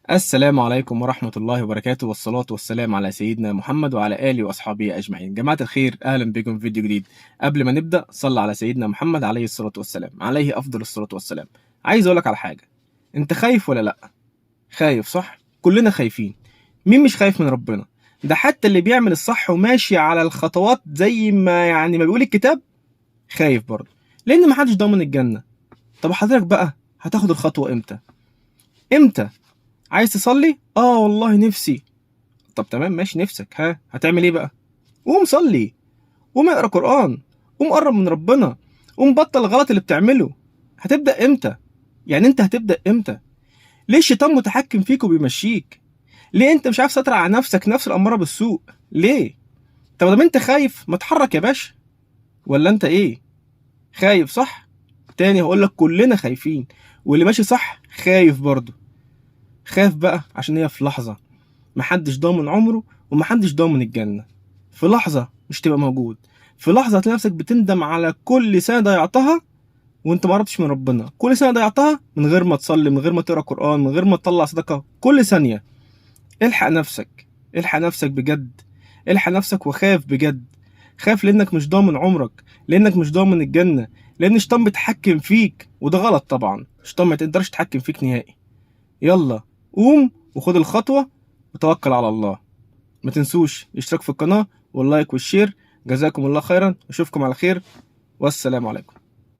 السلام عليكم ورحمة الله وبركاته، والصلاة والسلام على سيدنا محمد وعلى آله وأصحابه أجمعين. جماعة الخير، أهلا بكم في فيديو جديد. قبل ما نبدأ صلى على سيدنا محمد عليه الصلاة والسلام، عليه أفضل الصلاة والسلام. عايز أقولك على حاجة، أنت خايف ولا لأ؟ خايف صح؟ كلنا خايفين. مين مش خايف من ربنا؟ ده حتى اللي بيعمل الصح وماشي على الخطوات زي ما بيقول الكتاب خايف برضه، لأن محدش ضامن الجنة. طب حضرتك بقى هتاخد الخطوة إمتى؟ إمتى؟ عايز تصلي؟ والله نفسي. طب تمام ماشي، نفسك هتعمل ايه بقى؟ قوم صلي، قوم اقرا قرآن، قوم قرب من ربنا، قوم بطل الغلط اللي بتعمله. هتبدأ امتى؟ يعني انت هتبدأ امتى؟ ليه الشيطان متحكم فيك وبيمشيك؟ ليه انت مش عارف تسيطر على نفسك، نفس الأمارة بالسوء؟ ليه؟ طب ما انت خايف، ما تحرك يا باشا. ولا انت ايه؟ خايف صح؟ تاني هقولك كلنا خايفين، واللي ماشي صح خايف برضه. خاف بقى عشان هي في لحظة، محدش ضامن عمره ومحدش ضامن الجنة. في لحظة مش تبقى موجود، في لحظة هتلاقي نفسك بتندم على كل سنة ضيعتها وانت ما قربتش من ربنا، كل سنة ضيعتها من غير ما تصلي، من غير ما تقرا قرآن، من غير ما تطلع صدقة كل ثانية. الحق نفسك، الحق نفسك بجد، الحق نفسك وخاف بجد. خاف لانك مش ضامن عمرك، لانك مش ضامن الجنة، لان الشيطان بيتحكم فيك، وده غلط طبعا. الشيطان ما تقدرش تتحكم فيك نهائي. يلا قوم وخد الخطوة وتوكل على الله. ما تنسوش الاشتراك في القناة واللايك والشير. جزاكم الله خيرا، اشوفكم على خير، والسلام عليكم.